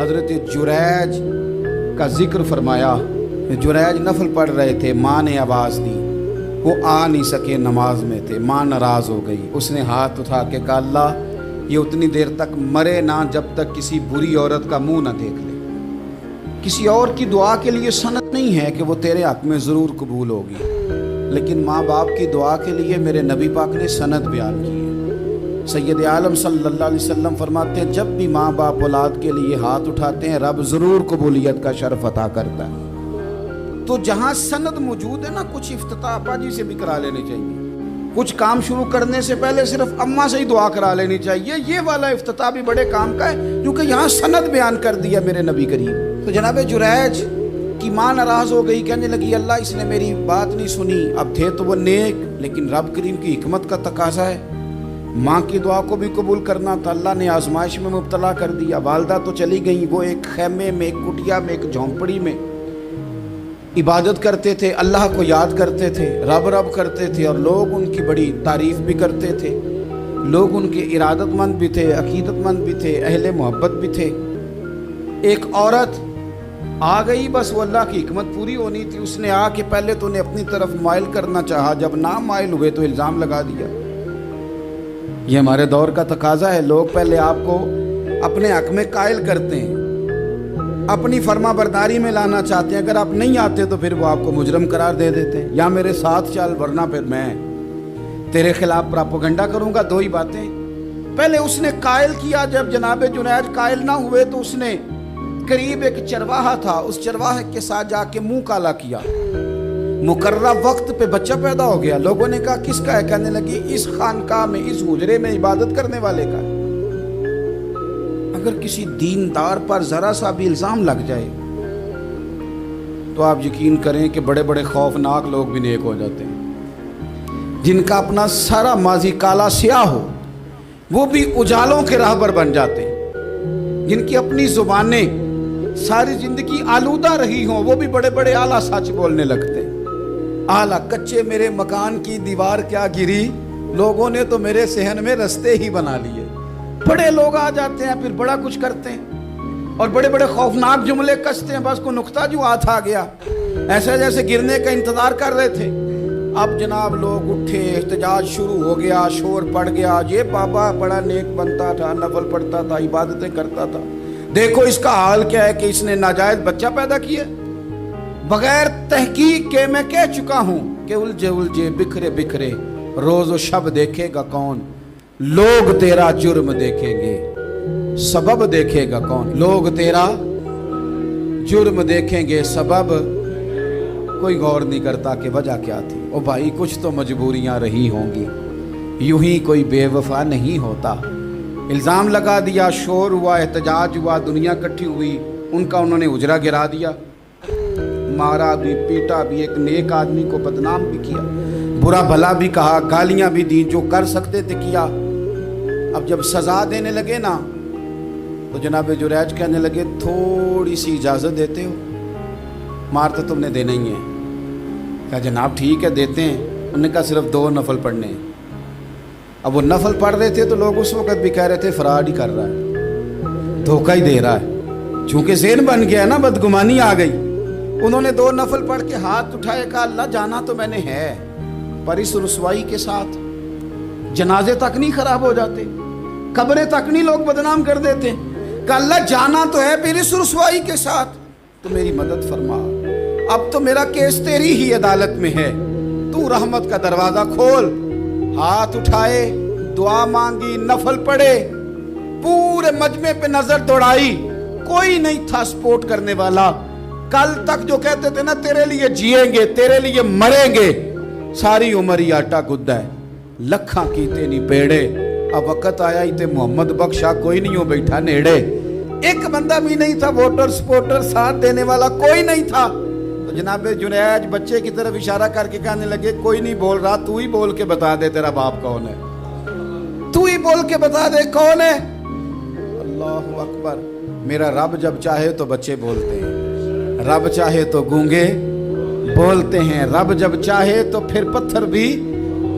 حضرت جریج کا ذکر فرمایا. جریج نفل پڑھ رہے تھے, ماں نے آواز دی, وہ آ نہیں سکے, نماز میں تھے. ماں ناراض ہو گئی, اس نے ہاتھ اٹھا کے کہا اللہ یہ اتنی دیر تک مرے نہ جب تک کسی بری عورت کا منہ نہ دیکھ لے. کسی اور کی دعا کے لیے سند نہیں ہے کہ وہ تیرے حق میں ضرور قبول ہوگی, لیکن ماں باپ کی دعا کے لیے میرے نبی پاک نے سند بیان کی ہے. سید عالم صلی اللہ علیہ وسلم فرماتے ہیں جب بھی ماں باپ اولاد کے لیے ہاتھ اٹھاتے ہیں رب ضرور قبولیت کا شرف عطا کرتا ہے. تو جہاں سند موجود ہے نا, کچھ افتتاح ابا جی سے بھی کرا لینے چاہیے. کچھ کام شروع کرنے سے پہلے صرف اماں سے ہی دعا کرا لینی چاہیے. یہ والا افتتاح بھی بڑے کام کا ہے کیونکہ یہاں سند بیان کر دیا میرے نبی کریم. تو جناب جریج کی ماں ناراض ہو گئی, کہنے لگی اللہ اس نے میری بات نہیں سنی. اب تھے تو وہ نیک, لیکن رب کریم کی حکمت کا تقاضا ہے, ماں کی دعا کو بھی قبول کرنا تھا. اللہ نے آزمائش میں مبتلا کر دیا. والدہ تو چلی گئیں, وہ ایک خیمے میں, ایک کٹیا میں, ایک جھونپڑی میں عبادت کرتے تھے, اللہ کو یاد کرتے تھے, رب رب کرتے تھے, اور لوگ ان کی بڑی تعریف بھی کرتے تھے. لوگ ان کے ارادت مند بھی تھے, عقیدت مند بھی تھے, اہل محبت بھی تھے. ایک عورت آ گئی, بس وہ اللہ کی حکمت پوری ہونی تھی. اس نے آ کے پہلے تو انہیں اپنی طرف مائل کرنا چاہا, جب نہ مائل ہوئے تو الزام لگا دیا. یہ ہمارے دور کا تقاضا ہے, لوگ پہلے آپ کو اپنے حق میں قائل کرتے ہیں, اپنی فرما برداری میں لانا چاہتے ہیں. اگر آپ نہیں آتے تو پھر وہ آپ کو مجرم قرار دے دیتے ہیں, یا میرے ساتھ چل ورنہ پھر میں تیرے خلاف پراپوگنڈا کروں گا. دو ہی باتیں. پہلے اس نے قائل کیا, جب جناب جنید قائل نہ ہوئے تو اس نے قریب ایک چرواہا تھا, اس چرواہے کے ساتھ جا کے منہ کالا کیا. مقررہ وقت پہ بچہ پیدا ہو گیا. لوگوں نے کہا کس کا ہے؟ کہنے لگی اس خانقاہ میں, اس حجرے میں عبادت کرنے والے کا ہے. اگر کسی دیندار پر ذرا سا بھی الزام لگ جائے تو آپ یقین کریں کہ بڑے بڑے خوفناک لوگ بھی نیک ہو جاتے ہیں. جن کا اپنا سارا ماضی کالا سیاہ ہو وہ بھی اجالوں کے راہبر بن جاتے ہیں. جن کی اپنی زبانیں ساری زندگی آلودہ رہی ہوں وہ بھی بڑے بڑے اعلیٰ سچ بولنے لگتے ہیں. اعلیٰ کچے میرے مکان کی دیوار کیا گری, لوگوں نے تو میرے صحن میں رستے ہی بنا لیے. بڑے لوگ آ جاتے ہیں, پھر بڑا کچھ کرتے ہیں اور بڑے بڑے خوفناک جملے کستے ہیں. بس کو نقطہ جو ہاتھ آ گیا, ایسا جیسے گرنے کا انتظار کر رہے تھے. اب جناب لوگ اٹھے, احتجاج شروع ہو گیا, شور پڑ گیا. یہ بابا بڑا نیک بنتا تھا, نفل پڑھتا تھا, عبادتیں کرتا تھا, دیکھو اس کا حال کیا ہے کہ اس نے ناجائز بچہ پیدا کیا. بغیر تحقیق کے میں کہہ چکا ہوں کہ الجھے الجھے بکھرے بکھرے روز و شب دیکھے گا کون. لوگ تیرا جرم دیکھیں گے, سبب دیکھے گا کون. لوگ تیرا جرم دیکھیں گے, سبب کوئی غور نہیں کرتا کہ وجہ کیا تھی. او بھائی کچھ تو مجبوریاں رہی ہوں گی, یوں ہی کوئی بے وفا نہیں ہوتا. الزام لگا دیا, شور ہوا, احتجاج ہوا, دنیا اکٹھی ہوئی, ان کا انہوں نے اجرا گرا دیا. مارا بھی, پیٹا بھی, ایک نیک آدمی کو بدنام بھی کیا, برا بھلا بھی کہا, گالیاں بھی دی, جو کر سکتے تھے کیا. اب جب سزا دینے لگے نا تو جناب جریج کہنے لگے تھوڑی سی اجازت دیتے ہو, مار تو تم نے دینا ہی ہے. کہا جناب ٹھیک ہے دیتے ہیں. انہوں نے کہا صرف 2 نفل پڑھنے ہیں. اب وہ نفل پڑھ رہے تھے تو لوگ اس وقت بھی کہہ رہے تھے فراڈ ہی کر رہا ہے, دھوکہ ہی دے رہا ہے. چونکہ ذہن بن گیا نا, بدگمانی آ گئی. انہوں نے 2 نفل پڑھ کے ہاتھ اٹھائے, کہا اللہ جانا تو میں نے ہے, پر اس رسوائی کے ساتھ جنازے تک نہیں خراب ہو جاتے, قبریں تک نہیں لوگ بدنام کر دیتے. کہ اللہ جانا تو ہے, پھر اس رسوائی کے ساتھ تو میری مدد فرما. اب تو میرا کیس تیری ہی عدالت میں ہے, تو رحمت کا دروازہ کھول. ہاتھ اٹھائے, دعا مانگی, نفل پڑھے, پورے مجمع پہ نظر دوڑائی, کوئی نہیں تھا سپورٹ کرنے والا. کل تک جو کہتے تھے نا تیرے لیے جیئیں گے, تیرے لیے مریں گے, ساری عمر ہی آٹا گدہ ہے, لکھاں کیتے نہیں پیڑے. اب وقت آیا ہی تے محمد بخشا, کوئی نہیں ہو بیٹھا نیڑے. ایک بندہ بھی نہیں تھا, ووٹر سپورٹر ساتھ دینے والا کوئی نہیں تھا. تو جناب جنید بچے کی طرف اشارہ کر کے کہنے لگے کوئی نہیں بول رہا, تو ہی بول کے بتا دے تیرا باپ کون ہے, تو ہی بول کے بتا دے کون ہے. اللہ اکبر. میرا رب جب چاہے تو بچے بولتے ہیں, رب چاہے تو گونگے بولتے ہیں, رب جب چاہے تو پھر پتھر بھی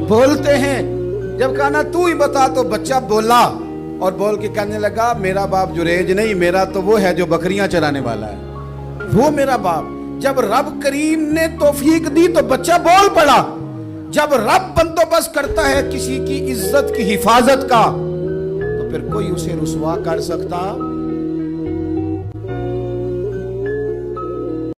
بولتے ہیں. جب کہا نا تو ہی بتا تو بچہ بولا, اور بول کے کہنے لگا میرا باپ جریج نہیں، میرا تو وہ ہے جو بکریاں چرانے والا ہے، وہ میرا باپ۔ جب رب کریم نے توفیق دی تو بچہ بول پڑا۔ جب رب بندوبست کرتا ہے کسی کی عزت کی حفاظت کا تو پھر کوئی اسے رسوا کر سکتا